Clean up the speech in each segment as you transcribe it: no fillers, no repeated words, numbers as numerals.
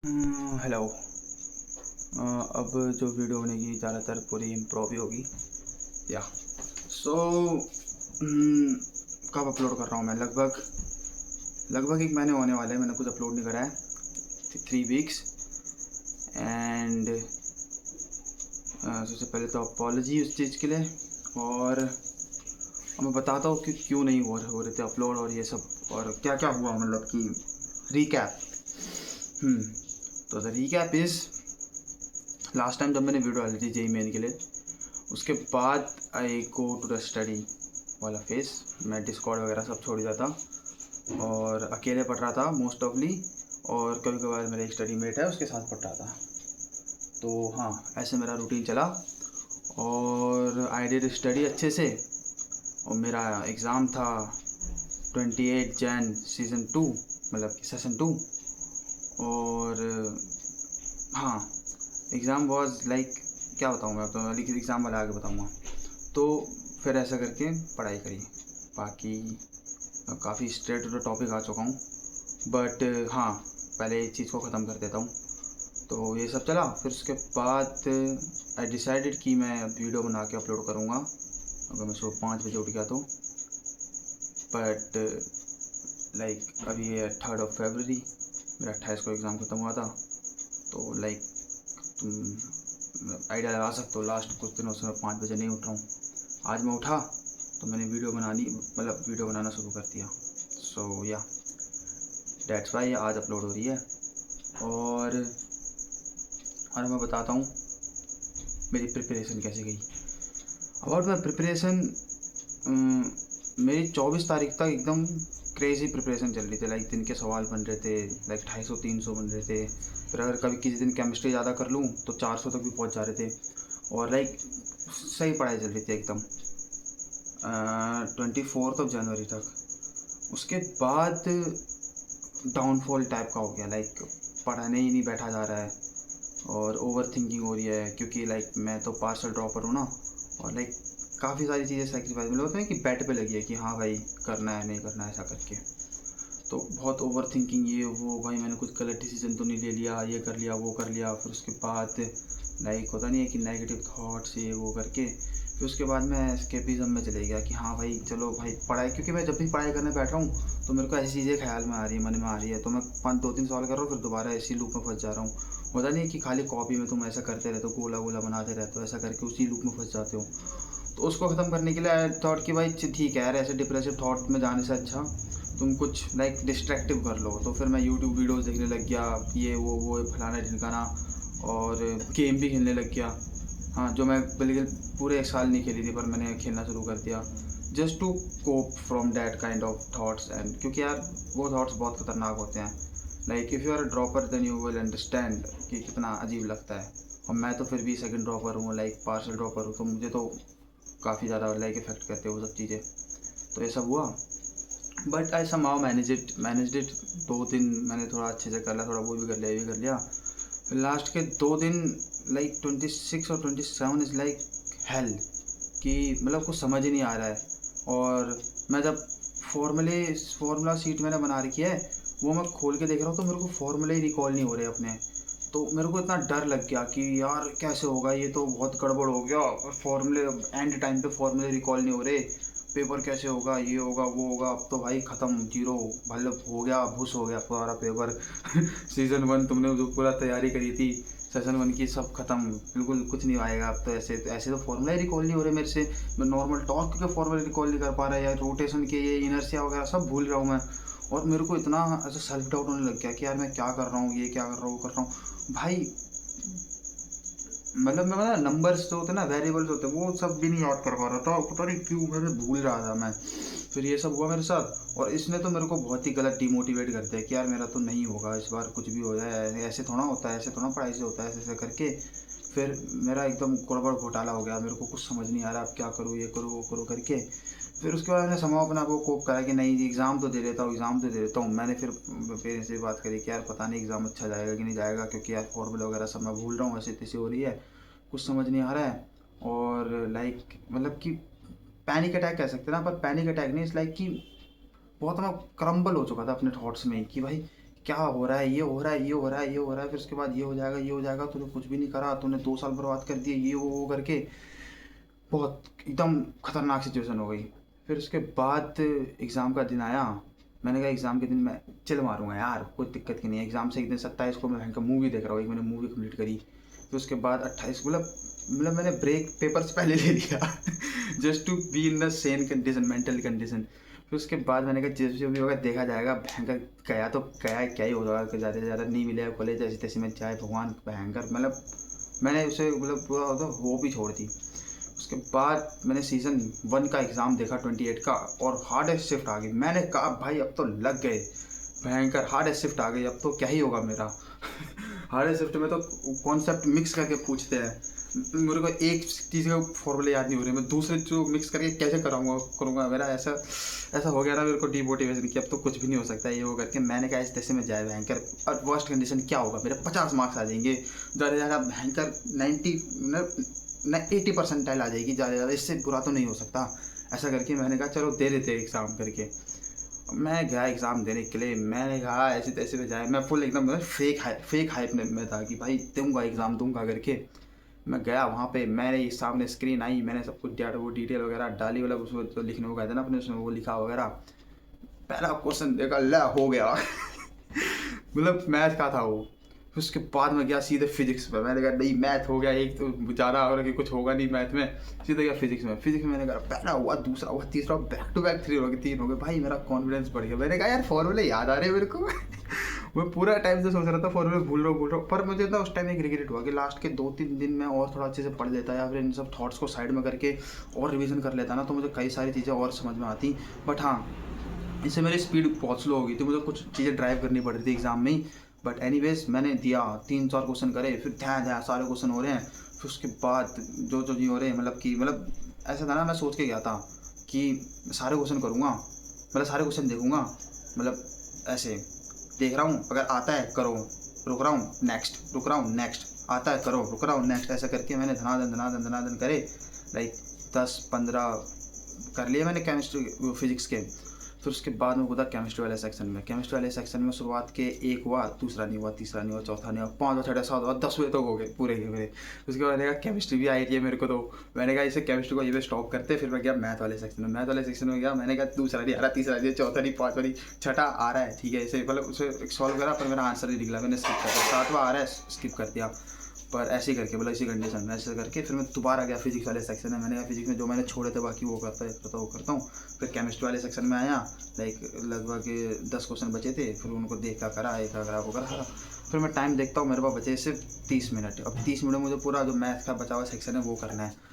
Hello. अब जो video बनेगी ज़्यादातर पूरी इम्प्रोव ही होगी या सो कब अपलोड कर रहा हूँ मैं? लगभग एक महीने होने वाले हैं, मैंने कुछ अपलोड नहीं करा है। 3 वीक्स एंड सबसे पहले तो अपॉलॉजी उस चीज़ के लिए। और अब मैं बताता हूँ कि क्यों नहीं हो रहे थे अपलोड और ये सब, और क्या क्या हुआ, मतलब कि रीकैप। तो the recap is, last time जब मैंने वीडियो डाली थी जेई मेन के लिए, उसके बाद आई गो टू द स्टडी वाला फेस। मैं डिस्कॉर्ड वगैरह सब छोड़ दिया था और अकेले पढ़ रहा था मोस्ट ऑफली, और कभी कभार मेरा एक स्टडी मेट है उसके साथ पढ़ रहा था। तो हाँ, ऐसे मेरा रूटीन चला और आई डिड स्टडी अच्छे से। और मेरा एग्ज़ाम था 28 जैन सीज़न 2, मतलब कि सेशन 2। और हाँ, एग्ज़ाम वॉज लाइक, क्या बताऊँ मैं, तो लेकिन एग्ज़ाम वाला आगे बताऊँगा। तो फिर ऐसा करके पढ़ाई करी। बाकी काफ़ी स्ट्रेट टू द टॉपिक आ चुका हूँ, बट हाँ, पहले इस चीज़ को ख़त्म कर देता हूँ। तो ये सब चला, फिर उसके बाद आई डिसाइडेड कि मैं वीडियो बना के अपलोड करूँगा अगर मैं सुबह 5 बजे उठ गया तो। बट लाइक अभी 3 फरवरी, मेरा 28 को एग्ज़ाम ख़त्म हुआ था। तो लाइक तुम आइडिया लगा सकते हो, लास्ट कुछ दिनों से मैं 5 बजे नहीं उठ रहा हूँ। आज मैं उठा तो मैंने वीडियो बनाना शुरू कर दिया। सो या दैट्स वाई आज अपलोड हो रही है। और मैं बताता हूँ मेरी प्रिपरेशन कैसे गई। अबाउट माई प्रिपरेशन, मेरी 24 तारीख तक एकदम क्रेज़ी प्रिपरेशन चल रही थी। लाइक दिन के सवाल बन रहे थे, लाइक 250-300 बन रहे थे। फिर अगर कभी किसी दिन केमिस्ट्री ज़्यादा कर लूँ तो 400 तक भी पहुँच जा रहे थे। और लाइक सही पढ़ाई चल रही थी एकदम 24 जनवरी तक। उसके बाद डाउनफॉल टाइप का हो गया, लाइक पढ़ाने ही नहीं बैठा जा रहा है और ओवर थिंकिंग हो रही है, क्योंकि लाइक मैं तो पार्शल ड्रॉपर हूँ ना। और लाइक काफ़ी सारी चीज़ें सेक्रीफाइस, मतलब होता है कि बेड पे लगी है कि हाँ भाई करना है नहीं करना है, ऐसा करके। तो बहुत ओवर थिंकिंग, ये वो, भाई मैंने कुछ गलत डिसीजन तो नहीं ले लिया, ये कर लिया वो कर लिया। फिर उसके बाद लाइक होता नहीं है कि नेगेटिव थॉट्स ये वो करके, फिर उसके बाद मैं एस्केपिज्म में चले गया कि हाँ भाई चलो भाई पढ़ाई, क्योंकि मैं जब भी पढ़ाई करने बैठ रहा हूँ तो मेरे को ऐसी चीज़ें ख्याल में आ रही है, मन में आ रही है, तो मैं 2-3 सवाल कर रहा हूँ फिर दोबारा इसी लूप में फंस जा रहा हूँ। होता नहीं है कि खाली कॉपी में तुम ऐसा करते रहते हो, गोला गोला बनाते रहते हो, ऐसा करके उसी लूप में फंस जाते हो। तो उसको ख़त्म करने के लिए आई थॉट कि भाई ठीक है यार, ऐसे डिप्रेसिव थॉट में जाने से अच्छा तुम कुछ लाइक डिस्ट्रैक्टिव कर लो। तो फिर मैं यूट्यूब वीडियोस देखने लग गया, ये वो फलाना ढिमकाना, और गेम भी खेलने लग गया। हाँ, जो मैं बल्कि पूरे 1 साल नहीं खेली थी पर मैंने खेलना शुरू कर दिया, just to cope from that kind of thoughts. And क्योंकि यार वो थॉट्स बहुत ख़तरनाक होते हैं। Like if you are a dropper then you will understand कि कितना अजीब लगता है। और मैं तो फिर भी सेकंड ड्रॉपर हूँ, लाइक पार्शल ड्रॉपर हूँ, तो मुझे तो काफ़ी ज़्यादा लाइक इफ़ेक्ट करते हैं वो सब चीज़ें। तो ये सब हुआ, but I somehow managed it. 2 दिन मैंने थोड़ा अच्छे से कर लिया, थोड़ा वो भी कर लिया ये भी कर लिया। फिर लास्ट के 2 दिन लाइक 26 और 27 इज़ लाइक हेल, कि मतलब कुछ समझ ही नहीं आ रहा है। और मैं जब फार्मूला शीट मैंने बना रखी है, वो मैं खोल के देख रहा हूँ तो मेरे को फार्मूले ही रिकॉल नहीं हो रहे अपने। तो मेरे को इतना डर लग गया कि यार कैसे होगा, ये तो बहुत गड़बड़ हो गया, और फार्मूले एंड टाइम पे फार्मूले रिकॉल नहीं हो रहे, पेपर कैसे होगा, ये होगा वो होगा। अब तो भाई ख़त्म, जीरो, मतलब हो गया, भुस हो गया तुम्हारा पेपर। सीज़न 1 तुमने जो पूरा तैयारी करी थी सेशन 1 की, सब ख़त्म, बिल्कुल कुछ नहीं आएगा अब तो। ऐसे तो फॉर्मूला ही रिकॉल नहीं हो रहे मेरे से। मैं नॉर्मल टॉर्क के फॉर्मूला रिकॉल नहीं कर पा रहा, या रोटेशन के ये इनर्शिया वगैरह सब भूल रहा हूँ मैं। और मेरे को इतना ऐसा सेल्फ डाउट होने लग गया कि यार मैं क्या कर रहा हूँ, ये क्या कर रहा हूँ, वो कर रहा हूँ भाई। मतलब मैं नंबर्स जो होते हैं ना, वेरिएबल्स होते हैं, वो सब भी नहीं याद कर पा रहा था, पता नहीं क्यों मैंने भूल रहा था मैं। फिर ये सब हुआ मेरे साथ, और इसने तो मेरे को बहुत ही गलत डिमोटिवेट कर दिया कि यार मेरा तो नहीं होगा इस बार, कुछ भी हो जाए, ऐसे थोड़ा होता है, ऐसे थोड़ा पढ़ाई से होता है, ऐसे ऐसे करके। फिर मेरा एकदम गड़बड़ घोटाला हो गया, मेरे को कुछ समझ नहीं आ रहा अब क्या करूँ, ये करूँ वो करूँ करके। फिर उसके बाद मैंने समाव अपने आप को कोप करा कि नहीं, एग्ज़ाम तो दे देता हूँ, एग्ज़ाम तो दे देता हूँ। मैंने फिर पेरेंट्स से बात करी कि यार पता नहीं एग्ज़ाम अच्छा जाएगा कि नहीं जाएगा, क्योंकि यार फॉर्मूला वगैरह सब मैं भूल रहा हूँ, ऐसे तैसे हो रही है, कुछ समझ नहीं आ रहा है। और लाइक मतलब कि पैनिक अटैक कह सकते हैं ना, पर पैनिक अटैक नहीं, इस लाइक कि बहुत मैं क्रम्बल हो चुका था अपने थॉट्स में कि भाई क्या हो रहा है, ये हो रहा है, ये हो रहा है, ये हो रहा है, फिर उसके बाद ये हो जाएगा, ये हो जाएगा, तूने कुछ भी नहीं करा, तूने 2 साल बर्बाद कर दिए, ये वो करके बहुत एकदम खतरनाक सिचुएशन हो गई। फिर उसके बाद एग्ज़ाम का दिन आया। मैंने कहा एग्ज़ाम के दिन मैं चिल मारूंगा यार, कोई दिक्कत की नहीं है। एग्ज़ाम से एक दिन 27 को मैं भयंकर मूवी देख रहा हूँ, एक मैंने मूवी कंप्लीट करी। फिर उसके बाद 28 मतलब मैंने ब्रेक पेपर से पहले ले लिया just to be in the same condition, mental condition. फिर उसके बाद मैंने कहा जैसे भी होगा देखा जाएगा, भयंकर गया तो गया, क्या ही होगा, ज़्यादा से ज़्यादा नहीं मिलेगा कॉलेज, जैसे तैसे में जाए भगवान, भयंकर मतलब मैंने उसे मतलब पूरा होता वो भी छोड़ दी। उसके बाद मैंने सीज़न 1 का एग्ज़ाम देखा 28 का, और हार्डेस्ट शिफ्ट आ गई। मैंने कहा भाई अब तो लग गए, भयंकर हार्डेस्ट शिफ्ट आ गई, अब तो क्या ही होगा मेरा हार्डेस्ट शिफ्ट में तो कॉन्सेप्ट मिक्स करके पूछते हैं। मेरे को एक चीज़ का फॉर्मूले याद नहीं हो रहे, मैं दूसरे जो मिक्स करके कैसे करूँगा मेरा ऐसा हो गया ना मेरे को डिमोटिवेशन कि अब तो कुछ भी नहीं हो सकता ये वो करके। मैंने कहा इस जैसे में जाए भयंकर, और वर्स्ट कंडीशन क्या होगा, मेरे 50 मार्क्स आ जाएंगे ज़्यादा से ज़्यादा, भयंकर 80% आ जाएगी ज़्यादा से ज़्यादा, इससे बुरा तो नहीं हो सकता। ऐसा करके मैंने कहा चलो दे देते एग्ज़ाम करके। मैं गया एग्ज़ाम देने के लिए, मैंने कहा ऐसे तैसे में जाए, मैं फुल एकदम फेक हाइप में था कि भाई दूंगा एग्ज़ाम दूंगा करके। मैं गया वहाँ पे, मेरे सामने स्क्रीन आई, मैंने सब कुछ वो डिटेल वगैरह डाली, मतलब उसमें तो लिखने को कहते हैं ना अपने, उसमें वो लिखा वगैरह। पहला क्वेश्चन देखा, ला हो गया मतलब मैथ का था वो। फिर उसके बाद में गया सीधे फिजिक्स पे, मैंने कहा नहीं मैथ हो गया, एक तो ज़्यादा और कि कुछ होगा नहीं मैथ में, सीधे गया फिजिक्स में मैंने कहा पहला हुआ, दूसरा हुआ, तीसरा, बैक टू बैक 3 हो गए, 3 हो गए भाई, मेरा कॉन्फिडेंस बढ़ गया। मैंने कहा यार फॉर्मूले याद आ रहे हैं मेरे को मैं पूरा टाइम से सोच रहा था फॉर्मूले भूल रहा हूँ, पर मुझे ना उस टाइम एक रिग्रेट हुआ कि लास्ट के 2-3 दिन में और थोड़ा अच्छे से पढ़ लेता, या फिर इन सब थॉट्स को साइड में करके और रिविज़न कर लेता ना, तो मुझे कई सारी चीज़ें और समझ में आती। बट हाँ, इससे मेरी स्पीड बहुत स्लो हो गई थी, मुझे कुछ चीज़ें ड्राइव करनी पड़ रही थी एग्ज़ाम में ही। बट एनीवेज मैंने दिया, 3-4 क्वेश्चन करे, फिर ध्यान सारे क्वेश्चन हो रहे हैं। फिर उसके बाद जो जो नहीं हो रहे, मतलब ऐसा था ना, मैं सोच के गया था कि सारे क्वेश्चन करूँगा, मतलब सारे क्वेश्चन देखूँगा, मतलब ऐसे देख रहा हूँ, अगर आता है करो, रुक रहा हूँ नेक्स्ट, रुक रहा हूँ नेक्स्ट, आता है करो, रुक रहा हूँ नेक्स्ट, ऐसा करके मैंने धनाधन करे, लाइक 10-15 कर लिए मैंने केमिस्ट्री फिजिक्स के। फिर उसके बाद में होता केमिस्ट्री वाले सेक्शन में शुरुआत के 1 हुआ, दूसरा नहीं हुआ, तीसरा नहीं हुआ, चौथा नहीं हुआ, 5 हुआ, 6 7 हुआ, 10 बजे तक हो गए पूरे के पूरे। उसके बाद मैंने कहा केमिस्ट्री भी आई रही है मेरे को, तो मैंने कहा इसे केमिस्ट्री को ये पे स्टॉप करते। फिर मैं गया मैथ वाले सेक्शन में गया, मैंने कहा दूसरा नहीं आ रहा, तीसरा नहीं, चौथा नहीं, पाँचवा नहीं, छठा आ रहा है, ठीक है, इसे मतलब उसे सॉल्व करा, पर मेरा आंसर नहीं निकला, मैंने स्किप कर दिया। 7वां आ रहा है, स्किप कर दिया। पर ऐसे ही करके, मतलब इसी कंडीशन में ऐसे करके फिर मैं दोबारा गया फिजिक्स वाले सेक्शन में। मैंने कहा फिजिक्स में जो मैंने छोड़े थे बाकी वो करता हूँ। फिर केमिस्ट्री वाले सेक्शन में आया, लाइक लगभग 10 क्वेश्चन बचे थे, फिर उनको देख का करा, एक करा वो करा। फिर मैं टाइम देखता हूँ, मेरे पास बचे सिर्फ 30 मिनट। अब 30 मिनट में मुझे पूरा जो मैथ का बचा हुआ सेक्शन है वो करना है।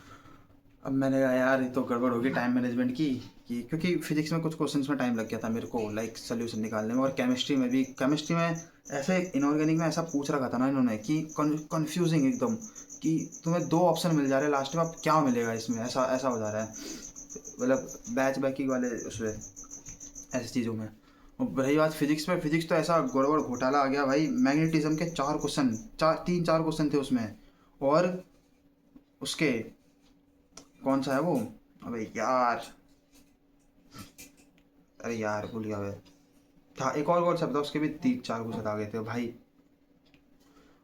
अब मैंने कहा यार ये तो गड़बड़ होगी टाइम मैनेजमेंट की, कि क्योंकि फिजिक्स में कुछ क्वेश्चंस में टाइम लग गया था मेरे को, लाइक सोल्यूशन निकालने में। और केमिस्ट्री में ऐसे इनऑर्गेनिक में ऐसा पूछ रखा था ना इन्होंने कि कन्फ्यूजिंग एकदम, कि तुम्हें 2 ऑप्शन मिल जा रहे हैं लास्ट में, अब क्या मिलेगा इसमें, ऐसा ऐसा हो जा रहा है, मतलब बैच बैकिंग वाले उसमें ऐसी चीज़ों में। और रही बात फिजिक्स में, फिजिक्स तो ऐसा गड़बड़ घोटाला आ गया भाई। मैग्नेटिज्म के 4 क्वेश्चन, 3-4 क्वेश्चन थे उसमें, और उसके कौन सा है वो, अबे यार, अरे यार भूल गया मैं, था एक और शब्द था, उसके भी 3-4 क्वेश्चन आ गए थे भाई।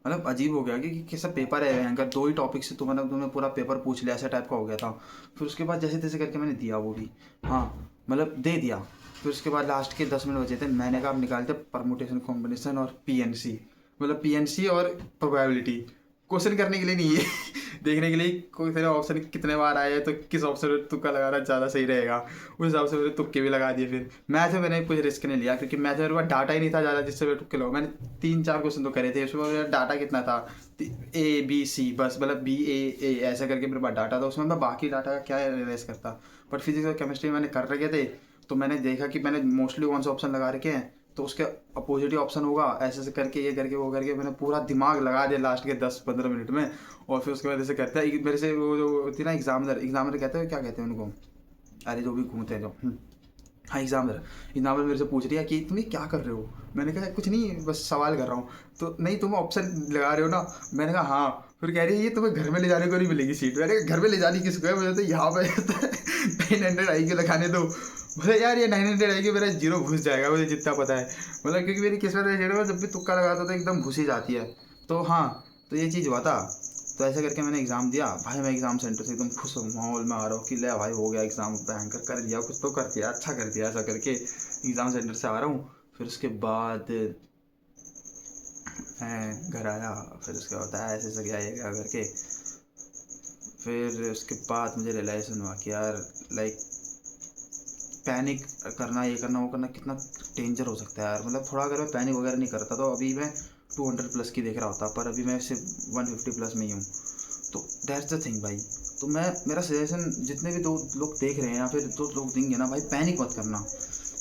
मतलब अजीब हो गया कि कैसा पेपर है भयंकर, 2 ही टॉपिक से तुमने पूरा पेपर पूछ लिया, ऐसा टाइप का हो गया था। फिर उसके बाद जैसे तैसे करके मैंने दिया वो भी, हाँ मतलब दे दिया। फिर उसके बाद लास्ट के 10 मिनट बचे थे, मैंने कहा अब निकालते परमुटेशन कॉम्बिनेशन और पीएनसी, मतलब पीएनसी और प्रोबेबिलिटी, क्वेश्चन करने के लिए नहीं है देखने के लिए कोई तेरा ऑप्शन कितने बार आया है, तो किस ऑप्शन में तुक्का लगाना ज़्यादा सही रहेगा, उस हिसाब से मैंने तुक्के भी लगा दिए। फिर मैथ में मैंने कुछ रिस्क नहीं लिया, क्योंकि मैथ में मेरे पास डाटा ही नहीं था ज़्यादा जिससे मैं तुक्के लगाऊँ। मैंने 3-4 क्वेश्चन तो करे थे, उसमें मेरा डाटा कितना था, ABC बस, मतलब BA ऐसा करके मेरे पास डाटा था उसमें, मैं बाकी डाटा का क्या एनालाइज करता। बट फिजिक्स और केमिस्ट्री मैंने कर रखे थे, तो मैंने देखा कि मैंने मोस्टली कौन सा ऑप्शन लगा रखे हैं, तो उसके अपोजिट ही ऑप्शन होगा, ऐसे ऐसे करके ये करके वो करके मैंने पूरा दिमाग लगा दिया लास्ट के 10-15 मिनट में। और फिर उसके बाद ऐसे करते हैं मेरे से वो जो थी ना एग्जामिनर कहते हैं, क्या कहते हैं उनको, अरे जो भी घूमते हैं जो, हाँ एग्जामिनर मेरे से पूछ रही है कि तुम ये क्या कर रहे हो। मैंने कहा कुछ नहीं, बस सवाल कर रहा हूँ। तो नहीं तुम ऑप्शन लगा रहे हो ना, मैंने कहा हाँ। फिर कह रही है ये तुम्हें घर में ले जाने को नहीं मिलेगी सीट। मैंने कहा घर में ले जानी किसको है, मुझे तो यहाँ पे 900 आई के लगाने दो। बोले यार ये 900 है कि मेरा जीरो घुस जाएगा, मुझे जितना पता है, मतलब क्योंकि मेरी किस्मत ऐसी है ना, जब भी तुक्का लगाता तो एकदम घुस ही जाती है। तो हाँ, तो ये चीज़ हुआ था। तो ऐसे करके मैंने एग्ज़ाम दिया भाई, मैं एग्ज़ाम सेंटर से एकदम खुश माहौल में आ रहा हूँ कि ले भाई हो गया एग्ज़ाम, भयंकर कर दिया, कुछ तो कर दिया, अच्छा कर दिया, ऐसा करके एग्ज़ाम सेंटर से आ रहा हूँ। फिर उसके बाद मैं घर आया, फिर उसके बाद बताया ऐसे ऐसे गया ये क्या करके। फिर उसके बाद मुझे रियलाइज़ेशन हुआ कि यार लाइक पैनिक करना, ये करना वो करना कितना डेंजर हो सकता है यार। मतलब थोड़ा अगर मैं पैनिक वगैरह नहीं करता तो अभी मैं 200 प्लस की देख रहा होता, पर अभी मैं सिर्फ 150 प्लस में ही हूँ। तो दैट्स द थिंग भाई। तो मैं, मेरा सजेशन जितने भी दो लोग देख रहे हैं या फिर दो लोग देंगे ना भाई, पैनिक मत करना।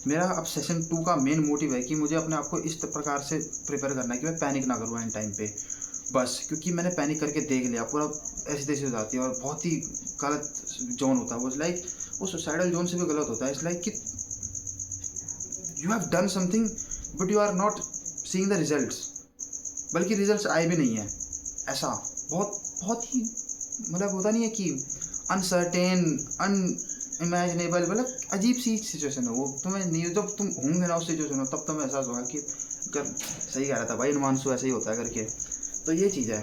मेरा अब सेशन 2 का मेन मोटिव है कि मुझे अपने आप को इस प्रकार से प्रिपेयर करना है कि मैं पैनिक ना करूँ एंड टाइम पे, बस। क्योंकि मैंने पैनिक करके देख लिया, पूरा ऐसी तैसी हो जाती है और बहुत ही गलत जोन होता है वो। लाइक वो सुसाइडल जोन से भी गलत होता है। इट्स लाइक कि you have done something but you are not seeing the results, बल्कि रिजल्ट्स आए भी नहीं है। ऐसा बहुत बहुत ही मतलब होता नहीं है कि अनसर्टेन, अनइमेजिनेबल, मतलब अजीब सी सिचुएशन है वो। तुम्हें नहीं, जब तुम होंगे ना उस सिचुएशन में तब तुम्हें एहसास होगा कि कर सही कह रहा था भाई हिमांशु, ऐसे ही होता है करके। तो ये चीज़ है।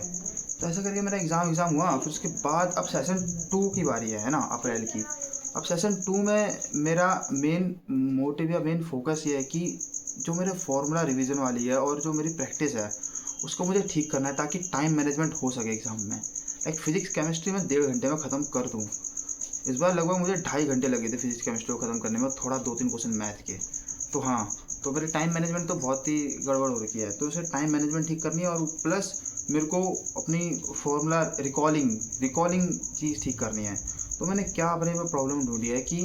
तो ऐसा करके मेरा एग्ज़ाम हुआ। फिर उसके बाद अब सेशन 2 की बारी है ना, अप्रैल की। अब सेशन 2 में मेरा मेन मोटिव या मेन फोकस ये है कि जो मेरे फॉर्मूला रिवीजन वाली है और जो मेरी प्रैक्टिस है उसको मुझे ठीक करना है, ताकि टाइम मैनेजमेंट हो सके एग्ज़ाम में। लाइक फिजिक्स केमिस्ट्री में 1.5 घंटे में ख़त्म कर दूँ। इस बार लगभग मुझे 2.5 घंटे लगे थे फिजिक्स केमिस्ट्री को ख़त्म करने में, थोड़ा 2-3 क्वेश्चन मैथ के। तो हाँ, तो मेरी टाइम मैनेजमेंट तो बहुत ही गड़बड़ हो रखी है, तो उसे टाइम मैनेजमेंट ठीक करनी है। और प्लस मेरे को अपनी फॉर्मूला रिकॉलिंग चीज़ ठीक करनी है। तो मैंने क्या अपने में प्रॉब्लम ढूंढी है कि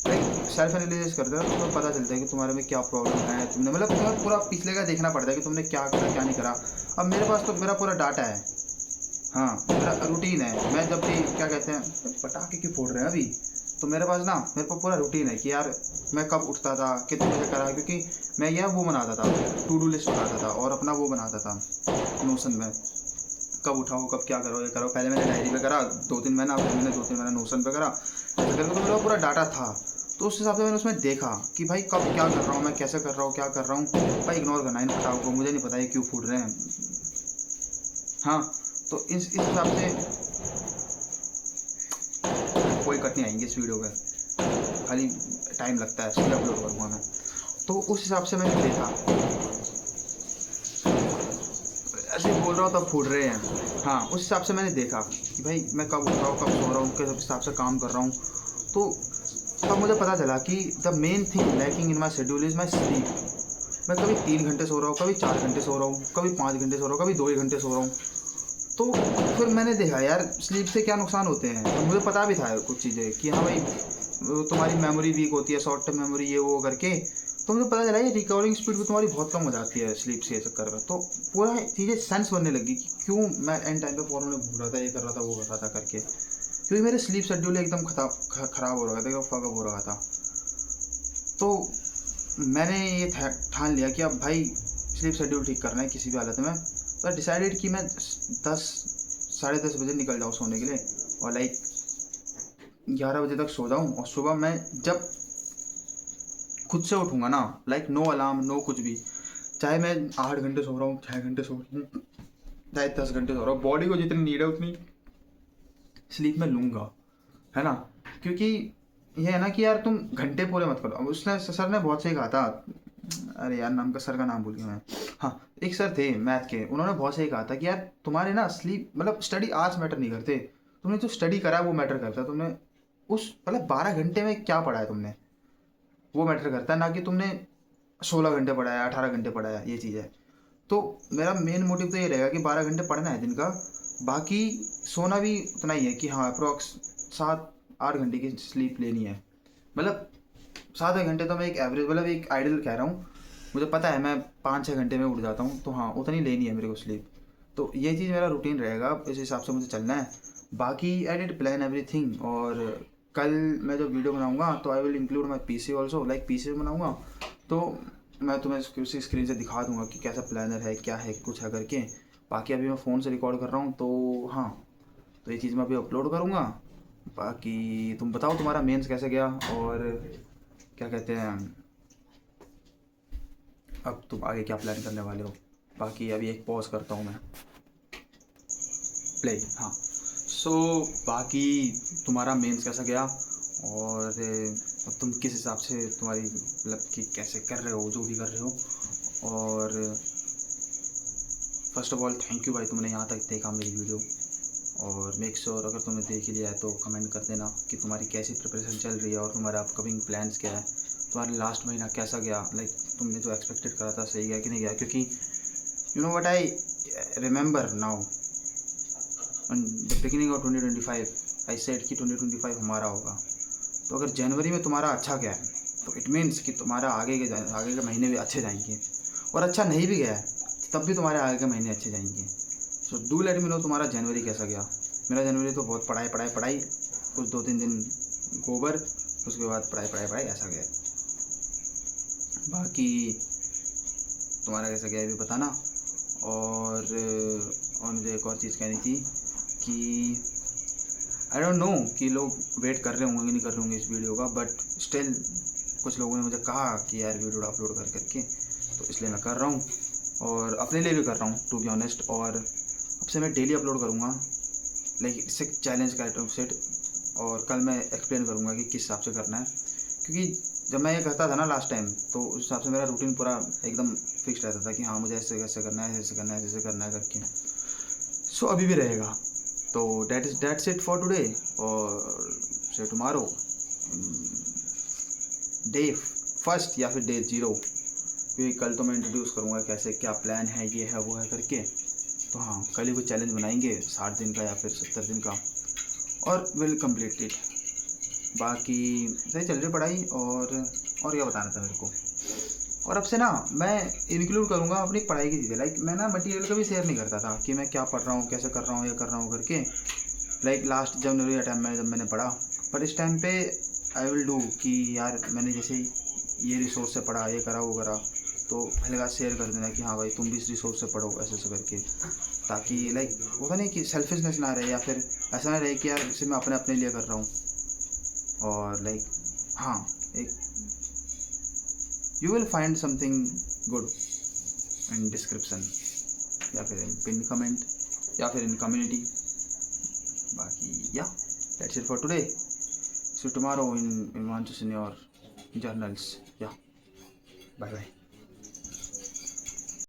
लाइक सेल्फ एनालिसिस करते हैं तो तुम्हें पता चलता है कि तुम्हारे में क्या प्रॉब्लम है। तुमने मतलब तुम्हें पूरा पिछले का देखना पड़ता है कि तुमने क्या करा क्या नहीं करा। अब मेरे पास तो मेरा पूरा डाटा है, हाँ, मेरा रूटीन है। मैं जब भी क्या कहते हैं, पटाखे क्यों फोड़ रहे हैं अभी, तो मेरे पास ना, मेरे को पूरा रूटीन है कि यार मैं कब उठता था, कितने बजे करा, क्योंकि मैं यह वो बनाता था, टू डू लिस्ट बनाता था और अपना वो बनाता था नोशन में, कब उठाओ कब क्या करो ये करो। पहले मैंने डायरी पे करा 2-3 महीना, फिर मैंने 2-3 महीना नोशन पे करा, ऐसे करके तो मेरा पूरा डाटा था। तो उस हिसाब से मैंने उसमें देखा कि भाई कब क्या कर रहा हूँ मैं, कैसे कर रहा हूँ, क्या कर रहा हूँ। भाई इग्नोर करना इन पटाखों को, मुझे नहीं पता ये क्यों फूट रहे हैं। हाँ, तो इस हिसाब से कोई कट नहीं आएंगे इस वीडियो पे, खाली टाइम लगता है, सुबह अपलोड करूँगा मैं। तो उस हिसाब से मैंने देखा, ऐसे ही बोल रहा हूँ तब फूट रहे हैं। हाँ, उस हिसाब से मैंने देखा कि भाई मैं कब उठ रहा हूँ, कब सो रहा हूँ, किस हिसाब से काम कर रहा हूँ। तो तब मुझे पता चला कि the main thing lacking in my schedule is my sleep. मैं कभी 3 घंटे सो रहा हूँ, कभी 4 घंटे सो रहा हूँ, कभी 5 घंटे सो रहा हूँ, कभी 2 ही घंटे सो रहा हूँ। तो फिर मैंने देखा यार स्लीप से क्या नुकसान होते हैं। तो मुझे पता भी था कुछ चीज़ें कि हाँ भाई तुम्हारी मेमोरी वीक होती है, शॉर्ट टर्म मेमोरी ये वो करके। तो मुझे पता चला ये रिकवरिंग स्पीड भी तुम्हारी बहुत कम हो जाती है स्लीप से चक्कर में। तो पूरा चीज़ें सेंस बनने लगी कि क्यों मैं एंड टाइम पे फ़ोन में भूल रहा था, ये कर रहा था वो कर रहा था करके, क्योंकि मेरे स्लीप शेड्यूल एकदम ख़राब हो रहा था, एकदम फकअप हो रहा था। तो मैंने ये ठान लिया कि अब भाई स्लीप शेड्यूल ठीक करना है किसी भी हालत में। तो डिसाइडेड कि मैं 10 साढ़े 10 बजे निकल जाऊँ सोने के लिए और लाइक 11 बजे तक सो जाऊँ, और सुबह मैं जब खुद से उठूँगा ना, लाइक नो अलार्म नो कुछ भी, चाहे मैं 8 घंटे सो रहा हूँ, 6 घंटे सो रहा हूँ, चाहे 10 घंटे सो रहा हूँ, बॉडी को जितनी नीड है उतनी स्लीप में लूँगा, है ना। क्योंकि ये है ना कि यार तुम घंटे पूरे मत करो। अब उसने सर ने बहुत सही कहा था, अरे यार नाम का सर का नाम भूल गया मैं। हाँ, एक सर थे मैथ के, उन्होंने बहुत सही कहा था कि यार तुम्हारे ना स्लीप मतलब स्टडी आवर्स मैटर नहीं करते, तुमने जो स्टडी करा है वो मैटर करता है। तुमने उस मतलब 12 घंटे में क्या पढ़ा है तुमने, वो मैटर करता है, ना कि तुमने 16 घंटे पढ़ा है 18 घंटे पढ़ा है, ये चीज़ है। तो मेरा मेन मोटिव तो ये रहेगा कि 12 घंटे पढ़ना है दिन का, बाकी सोना भी उतना ही है कि हाँ अप्रोक्स 7-8 घंटे की स्लीप लेनी है। मतलब 7 घंटे तो मैं एक एवरेज मतलब एक आइडियल कह रहा हूँ। मुझे पता है मैं 5-6 घंटे में उठ जाता हूँ, तो हाँ उतनी लेनी है मेरे को स्लीप। तो ये चीज़ मेरा रूटीन रहेगा, इस हिसाब से मुझे चलना है। बाकी आई डिड प्लान एवरीथिंग। और कल मैं जब वीडियो बनाऊँगा तो I will include my PC also, like PC बनाऊँगा तो मैं तुम्हें उसी स्क्रीन से दिखा दूंगा कि कैसा प्लानर है, क्या है, कुछ है करके। बाकी अभी मैं फ़ोन से रिकॉर्ड कर रहा हूँ, तो हाँ, तो ये चीज़ मैं अभी अपलोड करूँगा। बाकी तुम बताओ तुम्हारा मेंस कैसे गया, और क्या कहते हैं, अब तुम आगे क्या प्लान करने वाले हो। बाकी अभी एक पॉज करता हूँ मैं, प्ले। हाँ, सो बाकी तुम्हारा मेंस कैसा गया, और अब तुम किस हिसाब से तुम्हारी मतलब कि कैसे कर रहे हो जो भी कर रहे हो। और first of all thank you भाई, तुमने यहाँ तक देखा मेरी वीडियो। और मेक श्योर अगर तुमने देख लिया है तो कमेंट कर देना कि तुम्हारी कैसी प्रिपरेशन चल रही है और तुम्हारा अपकमिंग प्लान्स क्या है, तुम्हारा लास्ट महीना कैसा गया, लाइक तुमने जो एक्सपेक्टेड करा था सही गया कि नहीं गया। क्योंकि you know what I remember now, on the beginning of 2025 I said कि 2025 हमारा होगा। तो अगर जनवरी में तुम्हारा अच्छा गया है तो इट मीन्स कि तुम्हारा आगे के महीने भी अच्छे जाएंगे। और अच्छा नहीं भी गया है तब भी तुम्हारे आगे के महीने अच्छे जाएंगे। So do let me know तुम्हारा जनवरी कैसा गया। मेरा जनवरी तो बहुत पढ़ाई पढ़ाई पढ़ाई, कुछ 2-3 दिन गोबर, उसके बाद पढ़ाई पढ़ाई पढ़ाई ऐसा गया। बाकी तुम्हारा कैसा गया भी बताना। और मुझे एक और चीज़ कहनी थी कि आई डोंट नो कि लोग वेट कर रहे होंगे कि नहीं कर रहे होंगे इस वीडियो का, बट स्टिल कुछ लोगों ने मुझे कहा कि यार वीडियो अपलोड कर करके, तो इसलिए मैं कर रहा हूँ और अपने लिए भी कर रहा हूँ टू बी ऑनेस्ट। और अब से मैं डेली अपलोड करूँगा, लाइक इससे चैलेंज का आइटम सेट। और कल मैं एक्सप्लेन करूँगा कि किस हिसाब से करना है, क्योंकि जब मैं ये करता था ना लास्ट टाइम तो उस हिसाब से मेरा रूटीन पूरा एकदम फिक्स रहता था कि हाँ मुझे ऐसे कैसे करना है, ऐसे करना है, ऐसे करना है करके। सो अभी भी रहेगा। तो दैट्स इट फॉर टुडे, और से टुमारो डे फर्स्ट या फिर डे 0, क्योंकि कल तो मैं इंट्रोड्यूस करूँगा कैसे क्या प्लान है, ये है वो है करके। तो हाँ, कल ही कोई चैलेंज बनाएंगे 60 दिन का या फिर 70 दिन का, और विल कम्प्लीट इट। बाकी सही चल रही पढ़ाई, और क्या बताना था मेरे को। और अब से ना मैं इंक्लूड करूँगा अपनी पढ़ाई की चीज़ें, लाइक मैं ना मटेरियल कभी शेयर नहीं करता था कि मैं क्या पढ़ रहा हूँ, कैसे कर रहा हूँ, ये कर रहा हूँ करके। लाइक लास्ट जनवरी टाइम में जब मैंने पढ़ा, बट इस टाइम पे आई विल डू कि यार मैंने जैसे ये रिसोर्स से पढ़ा, ये करा वो करा, तो हल्का शेयर कर देना कि हाँ भाई तुम भी इस रिसोर्स से पढ़ो ऐसे ऐसे करके, ताकि लाइक होता नहीं कि सेल्फिशनेस ना रहे, या फिर ऐसा ना रहे कि यार सिर्फ मैं अपने लिए कर रहा हूँ। और लाइक हाँ, एक you will find something good in description, या फिर इन पिन कमेंट, या फिर इन कम्युनिटी। बाकी या that's it for today. See tomorrow in want to see your journals. या बाय बाय।